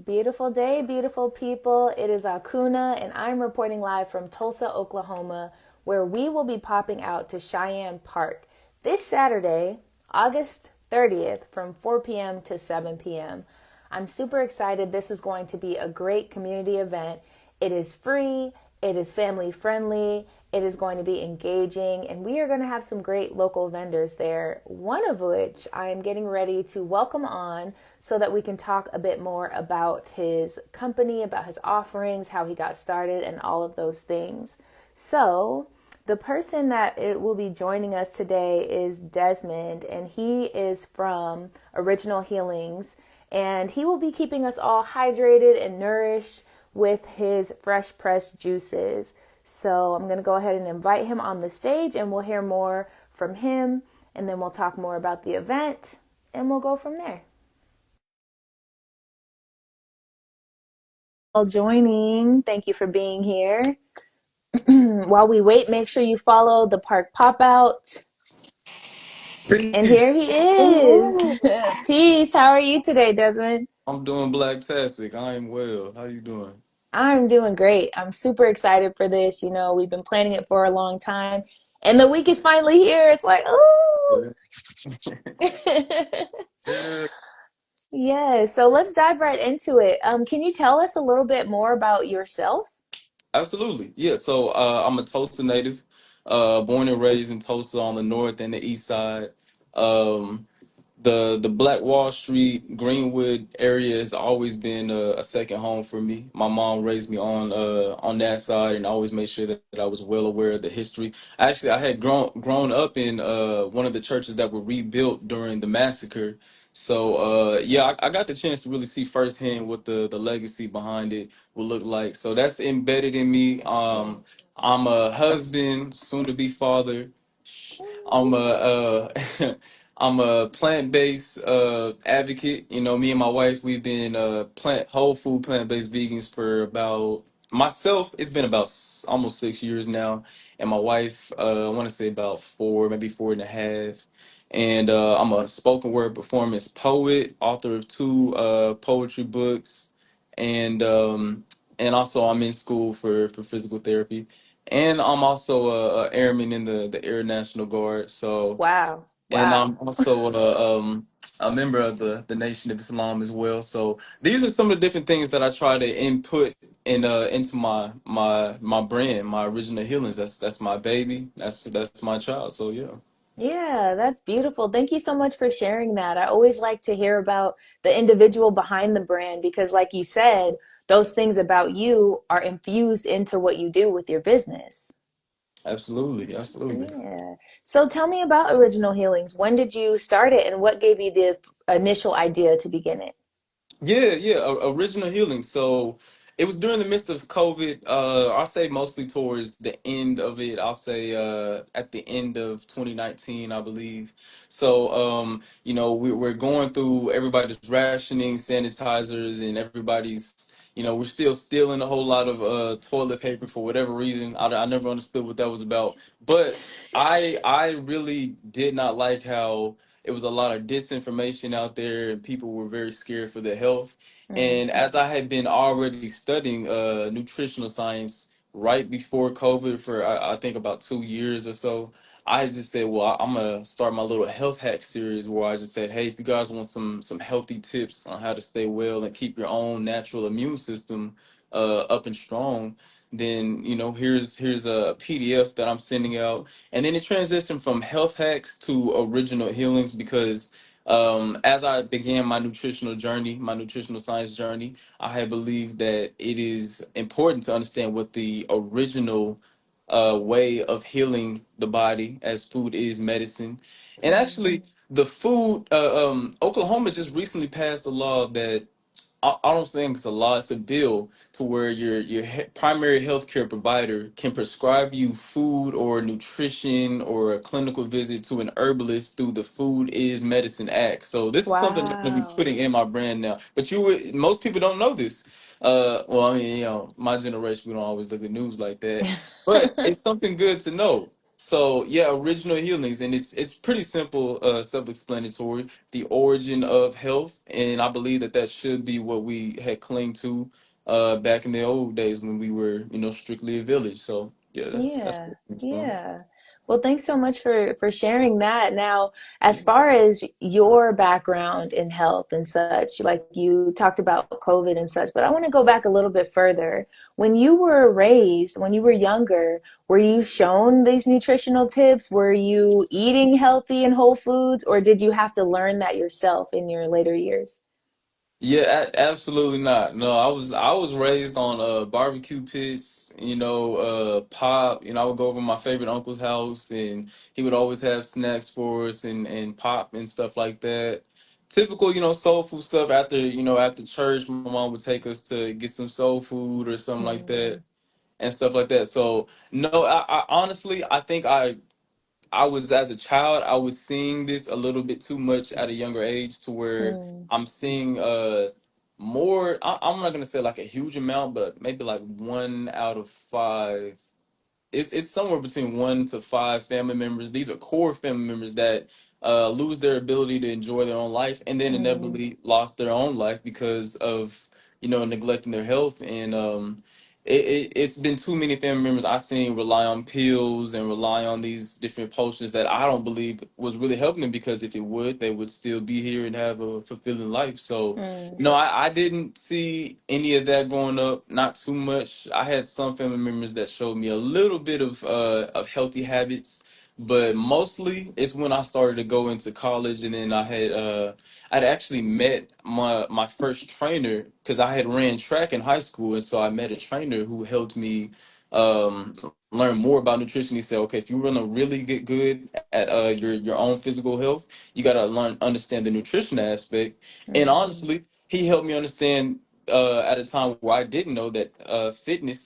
Beautiful day, beautiful people. It is Akunna, and I'm reporting live from Tulsa, Oklahoma, where we will be popping out to Cheyenne Park this Saturday, August 30th, from 4 p.m. to 7 p.m. I'm super excited. This is going to be a great community event. It is free, it is family friendly, it is going to be engaging, and we are going to have some great local vendors there, one of which I am getting ready to welcome on so that we can talk a bit more about his company, about his offerings, how he got started, and all of those things. So, the person that it will be joining us today is Desmond, and he is from Original Healings, and he will be keeping us all hydrated and nourished with his fresh pressed juices. So I'm going to go ahead and invite him on the stage, and we'll hear more from him, and then we'll talk more about the event, and we'll go from there. All joining, thank you for being here. While we wait, make sure you follow the park pop out. And here Peace. he is. Peace. How are you today, Desmond? I'm doing blacktastic. I am well. How you doing? I'm doing great. I'm super excited for this. We've been planning it for a long time, and the week is finally here. It's like, oh. Yeah. Yeah. Yeah, so let's dive right into it. Can you tell us a little bit more about yourself? Absolutely. Yeah. So I'm a Tulsa native, born and raised in Tulsa on the north and the east side. Um, the Black Wall Street, Greenwood area has always been a second home for me. My mom raised me on that side and always made sure that I was well aware of the history. Actually, I had grown up in one of the churches that were rebuilt during the massacre. So yeah, I got the chance to really see firsthand what the legacy behind it will look like. So that's embedded in me. I'm a husband, soon to be father. I'm a I'm a plant-based advocate. You know, me and my wife, we've been whole food plant-based vegans for about myself. It's been about almost 6 years now, and my wife, I want to say about four, maybe four and a half. And I'm a spoken word performance poet, author of two poetry books, and um, and also I'm in school for physical therapy. And I'm also a airman in the Air National Guard. So, Wow, and wow. I'm also a member of the Nation of Islam as well. So these are some of the different things that I try to input into my brand, my original healings. That's my baby. That's my child. So yeah. Yeah, that's beautiful. Thank you so much for sharing that. I always like to hear about the individual behind the brand because, like you said, those things about you are infused into what you do with your business. Absolutely, absolutely. Yeah. So tell me about Original Healings. When did you start it and what gave you the initial idea to begin it? Yeah, yeah, original healing. So it was during the midst of COVID. I'll say mostly towards the end of it. I'll say at the end of 2019, I believe. So we're going through everybody's rationing sanitizers and everybody's we're still stealing a whole lot of toilet paper for whatever reason. I never understood what that was about. But I really did not like how it was a lot of disinformation out there and people were very scared for their health. Mm. And as I had been already studying nutritional science right before COVID for I think about 2 years or so, I just said, well, I'm gonna start my little health hack series where I just said, hey, if you guys want some healthy tips on how to stay well and keep your own natural immune system up and strong, then here's a PDF that I'm sending out. And then it transitioned from health hacks to original healings because as I began my nutritional journey, my nutritional science journey, I had believed that it is important to understand what the original way of healing the body, as food is medicine. And Mm. actually, the food, Oklahoma just recently passed a law that I don't think it's a law, it's a bill to where your primary healthcare provider can prescribe you food or nutrition or a clinical visit to an herbalist through the Food is Medicine Act. So this is something that I'm gonna be Wow. putting in my brand now. But most people don't know this. Well, I mean, my generation, we don't always look at news like that. But it's something good to know. So yeah, original healings, and it's pretty simple, self-explanatory. The origin of health, and I believe that that should be what we had clung to, back in the old days when we were, strictly a village. So yeah, that's Yeah, where it comes from. yeah. Well, thanks so much for sharing that. Now, as far as your background in health and such, like you talked about COVID and such, but I want to go back a little bit further. When you were raised, when you were younger, were you shown these nutritional tips? Were you eating healthy and whole foods, or did you have to learn that yourself in your later years? Yeah, absolutely not. No, I was raised on barbecue pits, pop. I would go over to my favorite uncle's house, and he would always have snacks for us, and pop and stuff like that. Typical, soul food stuff. After church, my mom would take us to get some soul food or something like Mm, that, and stuff like that. So no, I honestly, I think I was, as a child, I was seeing this a little bit too much at a younger age, to where mm, I'm seeing more. I'm not gonna say like a huge amount, but maybe like 1 out of 5. It's somewhere between 1 to 5 family members. These are core family members that lose their ability to enjoy their own life, and then mm, inevitably lost their own life because of neglecting their health. And it's been too many family members I've seen rely on pills and rely on these different potions that I don't believe was really helping them, because if it would, they would still be here and have a fulfilling life. So mm, no, I didn't see any of that growing up. Not too much. I had some family members that showed me a little bit of healthy habits, but mostly it's when I started to go into college, and then I'd actually met my first trainer, because I had ran track in high school, and so I met a trainer who helped me um, learn more about nutrition. He said, okay, if you want to really get good at your own physical health, you got to understand the nutrition aspect. And mm. honestly, he helped me understand at a time where I didn't know that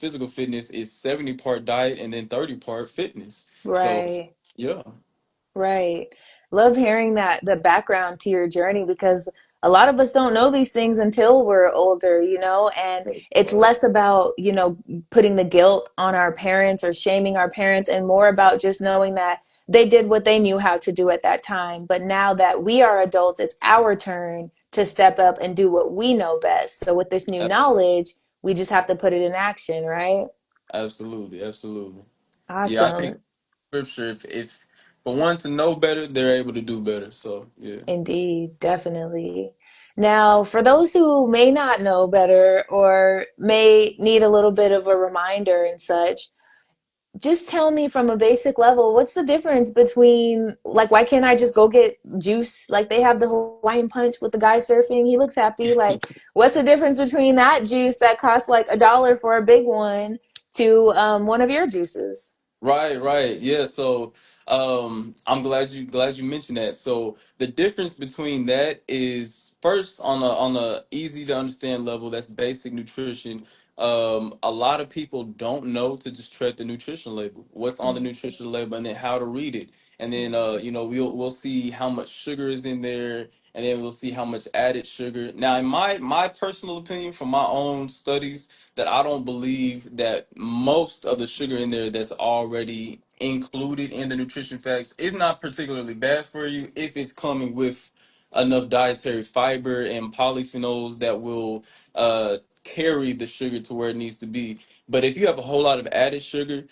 physical fitness is 70 part diet and then 30 part fitness. So Right. yeah, Right. Love hearing that the background to your journey because a lot of us don't know these things until we're older, and it's less about, putting the guilt on our parents or shaming our parents and more about just knowing that they did what they knew how to do at that time. But now that we are adults, it's our turn to step up and do what we know best. So with this new a- knowledge, we just have to put it in action, right? absolutely, absolutely. Yeah, I think Awesome. scripture, if for one to know better, they're able to do better. So yeah. Indeed, definitely. Now, for those who may not know better or may need a little bit of a reminder and such, just tell me from a basic level, what's the difference between, like, why can't I just go get juice? Like, they have the Hawaiian punch with the guy surfing. He looks happy. Like, what's the difference between that juice that costs like $1 for a big one to one of your juices? Right, right. Yeah, so I'm glad you mentioned that. So the difference between that is, first, on a easy to understand level, that's basic nutrition. A lot of people don't know to just check the nutrition label. What's on the Mm, nutrition label, and then how to read it. And then mm, we'll see how much sugar is in there, and then we'll see how much added sugar. Now, in my personal opinion, from my own studies, that I don't believe that most of the sugar in there that's already included in the nutrition facts is not particularly bad for you, if it's coming with enough dietary fiber and polyphenols that will carry the sugar to where it needs to be. But if you have a whole lot of added sugar,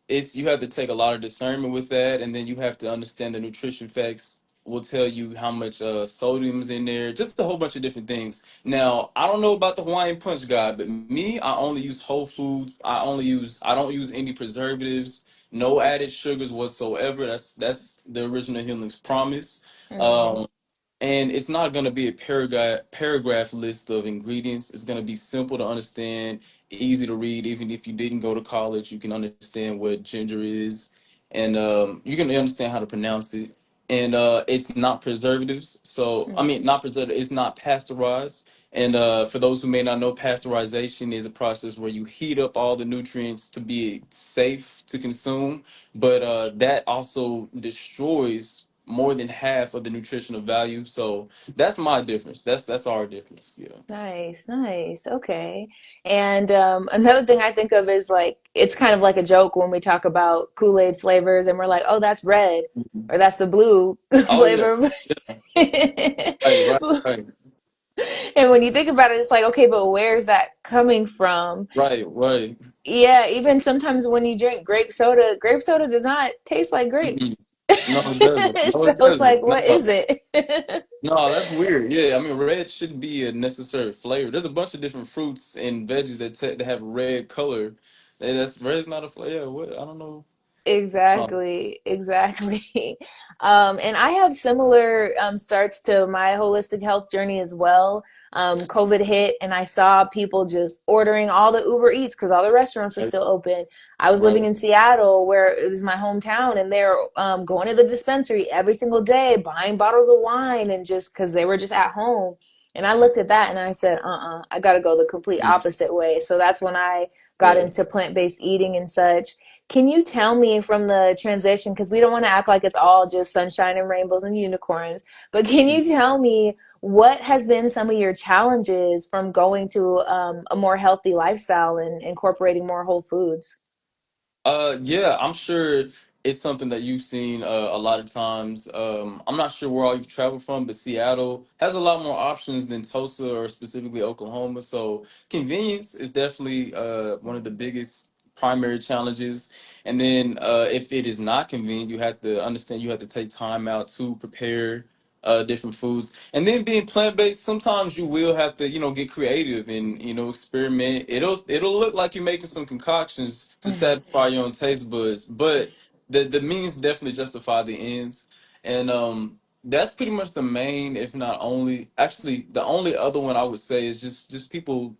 you have to take a lot of discernment with that, and then you have to understand the nutrition facts will tell you how much sodium's in there, just a whole bunch of different things. Now, I don't know about the Hawaiian Punch guy, but me, I only use whole foods. I don't use any preservatives, no added sugars whatsoever. That's the original Healings promise. mm, Um, and it's not going to be a paragraph list of ingredients. It's going to be simple to understand, easy to read. Even if you didn't go to college, you can understand what ginger is, and you can understand how to pronounce it. And it's not preservatives. So I mm, mean, not preservative. It's not pasteurized. And for those who may not know, pasteurization is a process where you heat up all the nutrients to be safe to consume, but that also destroys more than half of the nutritional value. So that's my difference. That's our difference. Yeah. Nice, nice. Okay. And another thing I think of is like it's kind of like a joke when we talk about Kool-Aid flavors and we're like, "Oh, that's red," Mhm. or "That's the blue Oh yeah. flavor." Yeah. Right. Right. Right. And when you think about it, it's like, okay, but where's that coming from? Right. Right. Yeah, even sometimes when you drink grape soda does not taste like Mhm. grapes. No, it doesn't. No, So it it's like, doesn't. what No. is it? No, that's weird. Yeah, I mean, red shouldn't be a necessary flavor. There's a bunch of different fruits and veggies that have red color. That's red's not a flavor. Yeah, what? I don't know. Oh, Exactly, exactly. And I have similar starts to my holistic health journey as well. COVID hit, and I saw people just ordering all the Uber Eats because all the restaurants were right, still open. I was living right. in Seattle, where it was my hometown, and they're going to the dispensary every single day, buying bottles of wine, and just because they were just at home. And I looked at that and I said, I got to go the complete Mm, opposite way. So that's when I got right. into plant-based eating and such. Can you tell me from the transition, because we don't want to act like it's all just sunshine and rainbows and unicorns, but can you tell me what has been some of your challenges from going to a more healthy lifestyle and incorporating more whole foods? Yeah, I'm sure it's something that you've seen a lot of times. I'm not sure where all you've traveled from, but Seattle has a lot more options than Tulsa or specifically Oklahoma. So convenience is definitely one of the biggest primary challenges. And then if it is not convenient, you have to understand you have to take time out to prepare different foods. And then being plant-based, sometimes you will have to, get creative and, experiment. It'll look like you're making some concoctions to satisfy your own taste buds, but the means definitely justify the ends. And that's pretty much the main, if not only, actually the only other one I would say is just people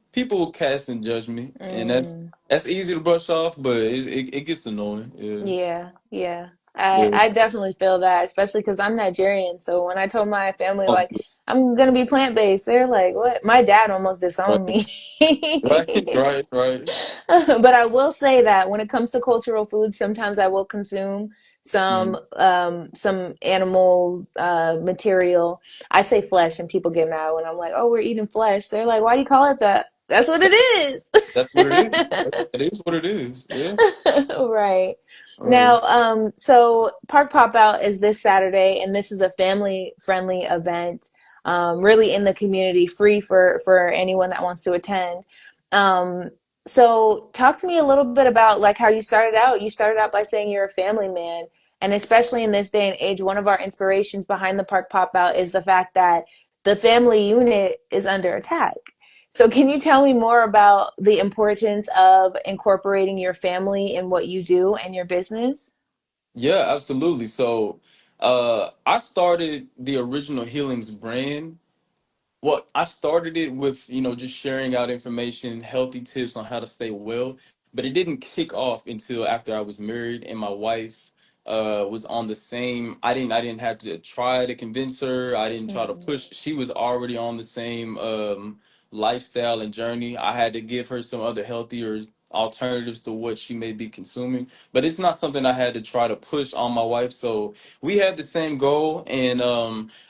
casting judgment, and Mm. that's easy to brush off, but it gets annoying. Yeah. Yeah, yeah. I Yeah. I definitely feel that, especially because I'm Nigerian. So when I told my family Oh, like I'm gonna be plant-based, they're like, "What?" My dad almost disowned right, me. right, right, right. But I will say that when it comes to cultural foods, sometimes I will consume Mm. some animal material. I say flesh, and people get mad when I'm like, "Oh, we're eating flesh." They're like, "Why do you call it that?" That's what it is. That's what it is. It is what it is. Yeah. Right. Right. Now, so Park Pop Out is this Saturday, and this is a family-friendly event, really in the community, free for anyone that wants to attend. Um, so talk to me a little bit about like how you started out. You started out by saying you're a family man, and especially in this day and age, one of our inspirations behind the Park Pop Out is the fact that the family unit is under attack. So, can you tell me more about the importance of incorporating your family in what you do and your business? Yeah, absolutely. So, I started the original Healings brand. Well, I started it with, just sharing out information, healthy tips on how to stay well, but it didn't kick off until after I was married and my wife was on the same. I didn't have to try to convince her. I didn't try to Mm, push. She was already on the same lifestyle and journey. I had to give her some other healthier alternatives to what she may be consuming, but it's not something I had to try to push on my wife. So we had the same goal, and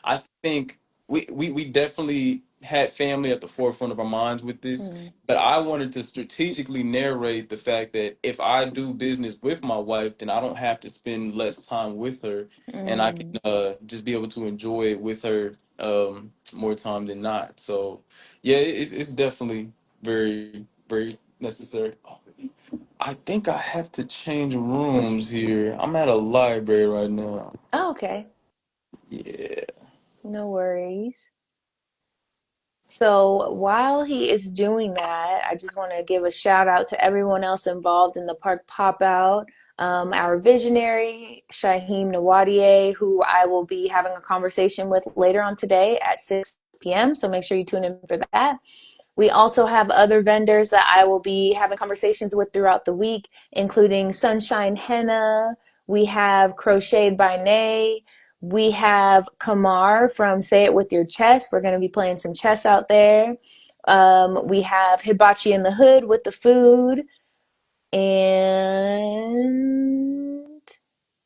I think we definitely had family at the forefront of our minds with this, mm, but I wanted to strategically narrate the fact that if I do business with my wife, then I don't have to spend less time with her, and I mm. can just be able to enjoy it with her more time than not. So, yeah, it's definitely very, very necessary. Oh, I think I have to change rooms here. I'm at a library right now. Oh, okay. Yeah. No worries. So while he is doing that, I just want to give a shout out to everyone else involved in the park pop out. Our visionary, Shyheim Nwadiei, who I will be having a conversation with later on today at 6 p.m. So make sure you tune in for that. We also have other vendors that I will be having conversations with throughout the week, including Sunshine Henna. We have Crocheted by Nay. We have Kamar from Say It With Your Chest. We're going to be playing some chess out there. We have Hibachi in the Hood with the food. And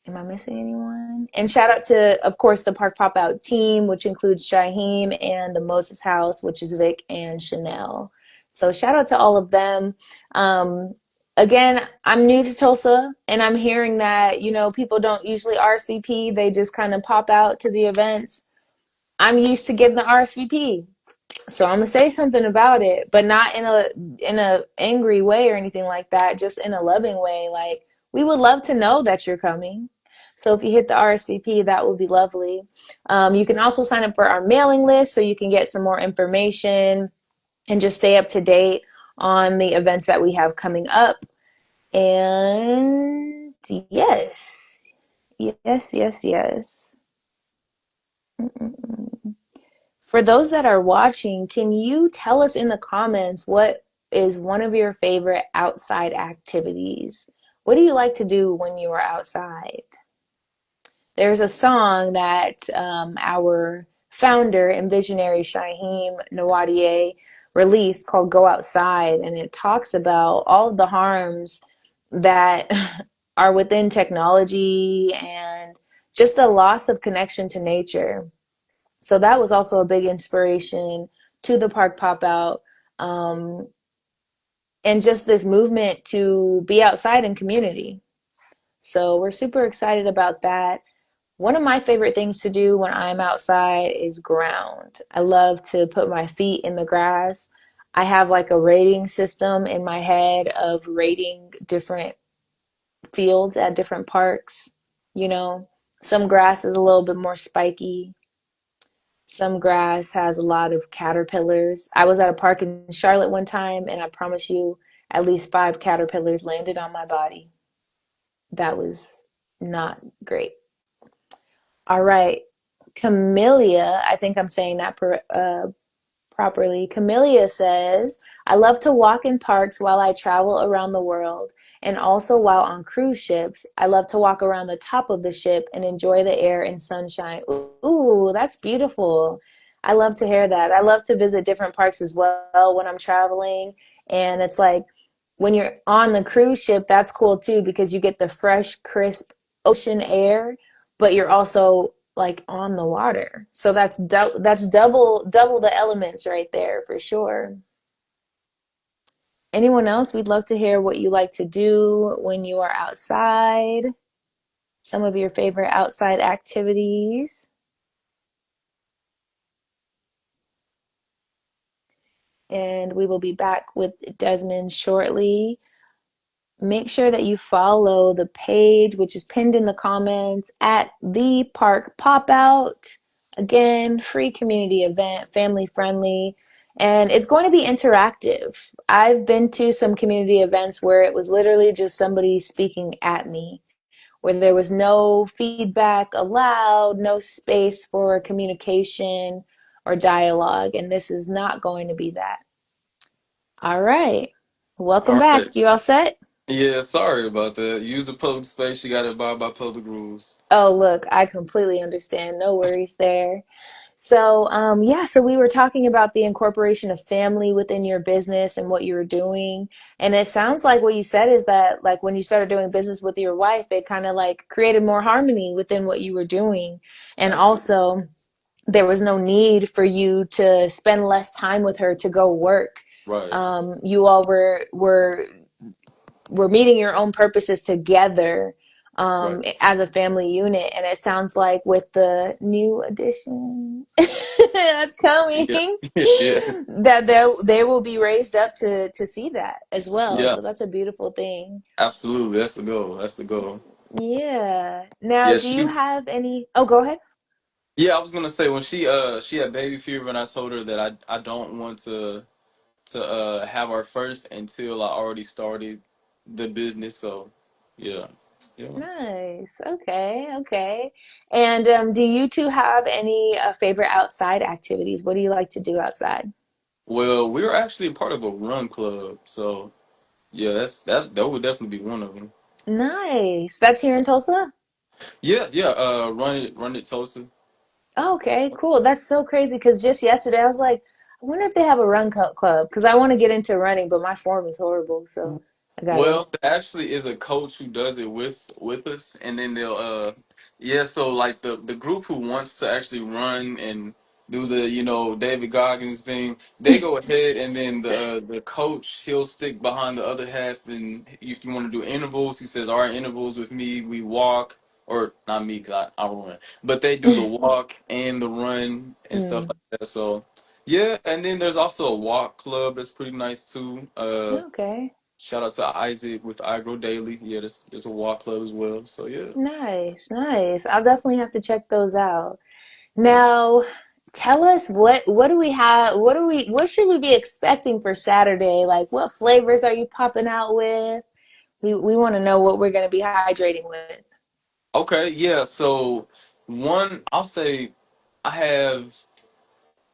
am Am I missing anyone? And shout out to, of course, the Park Pop Out team, which includes Shyheim and the Moses House, which is Vic and Chanel. So shout out to all of them. Um, Again, I'm new to Tulsa, and I'm hearing that, people don't usually RSVP. They just kind of pop out to the events. I'm used to getting the RSVP. So I'm gonna say something about it, but not in a angry way or anything like that, just in a loving way. Like, we would love to know that you're coming. So if you hit the RSVP, that would be lovely. You can also sign up for our mailing list so you can get some more information and just stay up to date on the events that we have coming up. And yes, yes, yes, yes. Mm-mm-mm. For those that are watching, can you tell us in the comments what is one of your favorite outside activities? What do you like to do when you are outside? There's a song that our founder and visionary Shyheim Nwadiei released called Go Outside, and it talks about all of the harms that are within technology and just the loss of connection to nature. So that was also a big inspiration to the park pop out, um, and just this movement to be outside in community. So we're super excited about that. One of my favorite things to do when I'm outside is ground. I love to put my feet in the grass. I have like a rating system in my head of rating different fields at different parks. You know, some grass is a little bit more spiky. Some grass has a lot of caterpillars. I was at a park in Charlotte one time, and I promise you, at least 5 caterpillars landed on my body. That was not great. All right. Camellia, I think I'm saying that properly. Camellia says, I love to walk in parks while I travel around the world, and also while on cruise ships. I love to walk around the top of the ship and enjoy the air and sunshine. Ooh, that's beautiful. I love to hear that. I love to visit different parks as well when I'm traveling. And it's like when you're on the cruise ship, that's cool too because you get the fresh, crisp ocean air, but you're also like on the water. So that's double the elements right there for sure. Anyone else? We'd love to hear what you like to do when you are outside. Some of your favorite outside activities. And we will be back with Desmond shortly. Make sure that you follow the page, which is pinned in the comments at the Park Pop Out. Again, free community event, family friendly, and it's going to be interactive. I've been to some community events where it was literally just somebody speaking at me, where there was no feedback allowed, no space for communication or dialogue, and this is not going to be that. All right. Welcome All right. back. You all set? Yeah, sorry about that. Use a public space, you gotta abide by public rules. Oh, look, I completely understand. No worries there. So, yeah, so we were talking about the incorporation of family within your business and what you were doing. And it sounds like what you said is that, like, when you started doing business with your wife, it kind of like created more harmony within what you were doing. And Absolutely. also, there was no need for you to spend less time with her to go work. Right. You all were meeting your own purposes together Right. as a family unit. And it sounds like with the new addition that's coming, Yeah. Yeah. that they will be raised up to see that as well. Yeah. So that's a beautiful thing. Absolutely. That's the goal. That's the goal. Yeah. Now, Yeah, do you she have any? Oh, go ahead. yeah, I was gonna say when she had baby fever and I told her that I don't want to have our first until I already started the business. So yeah. Yeah. Nice. Okay. Okay. And do you two have any favorite outside activities? What do you like to do outside? Well, we're actually a part of a run club, so yeah, that would definitely be one of them. Nice. That's here in Tulsa? Yeah, yeah. Run it, Tulsa. Oh, okay, cool. That's so crazy because just yesterday I was like, I wonder if they have a run club because I want to get into running, but my form is horrible. So, I got you. Well, there actually is a coach who does it with us, and then they'll yeah. So like the group who wants to actually run and do the David Goggins thing, they go ahead, and then the coach, he'll stick behind the other half, and if you want to do intervals, he says, "All right, intervals with me, we walk." Or not me, because I run, but they do the walk and the run and stuff Mm, like that. So yeah, and then there's also a walk club that's pretty nice too. okay. Shout out to Isaac with I Grow Daily. Yeah, there's a walk club as well. So yeah. Nice, nice. I'll definitely have to check those out. Now, tell us what do we have? What should we be expecting for Saturday? Like, what flavors are you popping out with? We want to know what we're going to be hydrating with. Okay, yeah. So one, I'll say I have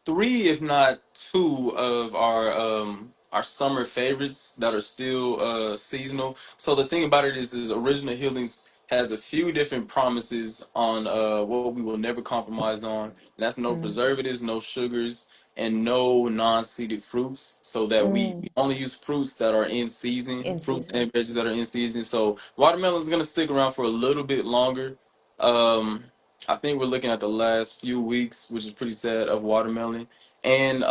three, if not two, of our summer favorites that are still seasonal. So the thing about it is Original Healings has a few different promises on what we will never compromise on. And that's no Mm, preservatives, no sugars, and no non-seeded fruits. So that we mm, only use fruits that are in season, in fruits season. and veggies that are in season. So watermelon is gonna stick around for a little bit longer. Um, I think we're looking at the last few weeks, which is pretty sad, of watermelon. And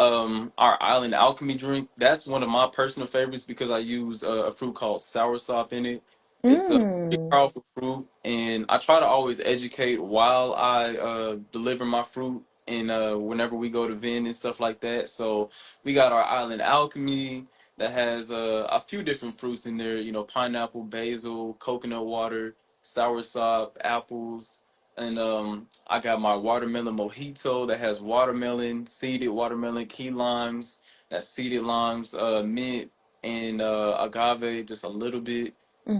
our Island Alchemy drink, that's one of my personal favorites because I use a fruit called soursop in it. It's a pretty Mm, powerful fruit, and I try to always educate while I deliver my fruit and whenever we go to Vin and stuff like that. So we got our Island Alchemy that has a few different fruits in there, pineapple, basil, coconut water, soursop, apples, and I got my watermelon mojito that has watermelon, seeded watermelon, key limes, that's seeded limes, mint, and agave, just a little bit,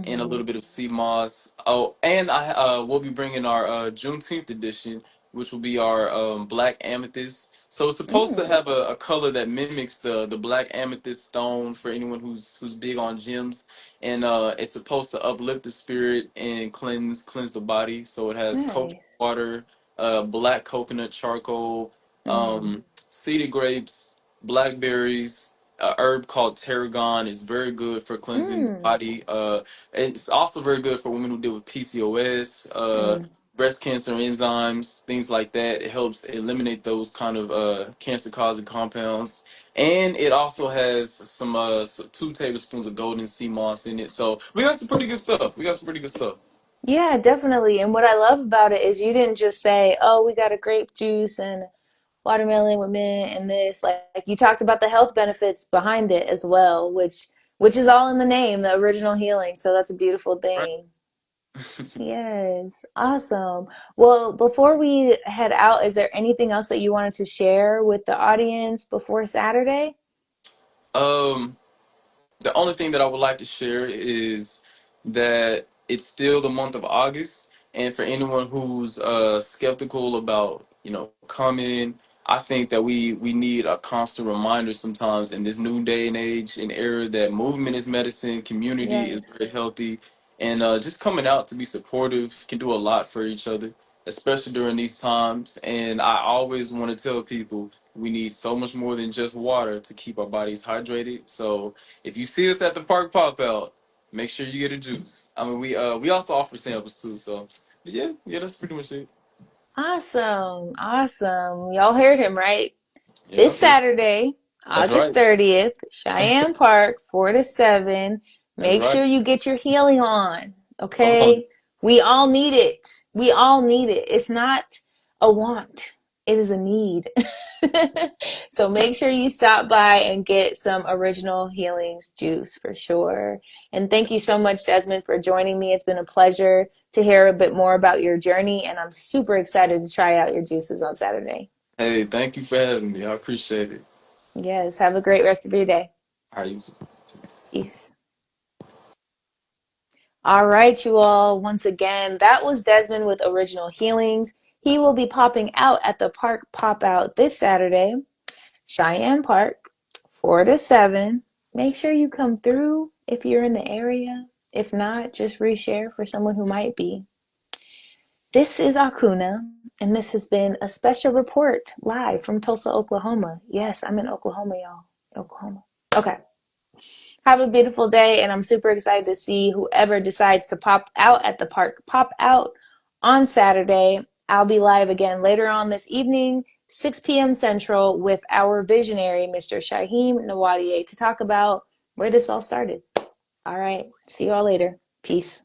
and a mm-hmm. little bit of sea moss. Oh, and I will be bringing our Juneteenth edition, which will be our black amethyst. So it's supposed to Mm, have a color that mimics the black amethyst stone for anyone who's big on gems, and it's supposed to uplift the spirit and cleanse the body. So it has coconut nice. water, black coconut charcoal, Mm, seeded grapes, blackberries, a herb called tarragon is very good for cleansing the mm, body. It's also very good for women who deal with PCOS, mm. breast cancer enzymes, things like that. It helps eliminate those kind of cancer causing compounds. And it also has some 2 tablespoons of golden sea moss in it. So we got some pretty good stuff. We got some pretty good stuff. Yeah, definitely. And what I love about it is you didn't just say, "Oh, we got a grape juice and watermelon with mint and this." Like you talked about the health benefits behind it as well, which is all in the name, the original healing. So that's a beautiful Right. thing. Yes, awesome. Well, before we head out, is there anything else that you wanted to share with the audience before Saturday? um, the only thing that I would like to share is that it's still the month of August, and for anyone who's skeptical about coming, I think that we need a constant reminder sometimes in this new day and age and era that movement is medicine, community is Yes. very healthy, and just coming out to be supportive can do a lot for each other, especially during these times. And I always want to tell people we need so much more than just water to keep our bodies hydrated. So if you see us at the park pop out, make sure you get a juice. I mean, we also offer samples too. So yeah, that's pretty much it. Awesome. Awesome. Y'all heard him, right? This Yeah, Saturday, that's August right. 30th, Cheyenne Park, 4 to 7. That's Make right. sure you get your healing on, Come on. okay? We all need it. We all need it. It's not a want, it is a need. So make sure you stop by and get some original healings juice for sure. And thank you so much, Desmond, for joining me. It's been a pleasure to hear a bit more about your journey, and I'm super excited to try out your juices on Saturday. Hey, thank you for having me. I appreciate it. Yes, have a great rest of your day. All right, Peace. All right, you all. Once again, that was Desmond with Original Healings. He will be popping out at the park pop out this Saturday, Cheyenne Park, 4 to 7. Make sure you come through if you're in the area. If not, just reshare for someone who might be. This is Akunna, and this has been a special report live from Tulsa, Oklahoma. Yes, I'm in Oklahoma, y'all. Oklahoma. Okay. Have a beautiful day, and I'm super excited to see whoever decides to pop out at the park pop out on Saturday. I'll be live again later on this evening, 6 p.m. Central, with our visionary, Mr. Shyheim Nwadiei, to talk about where this all started. All right, see you all later. Peace.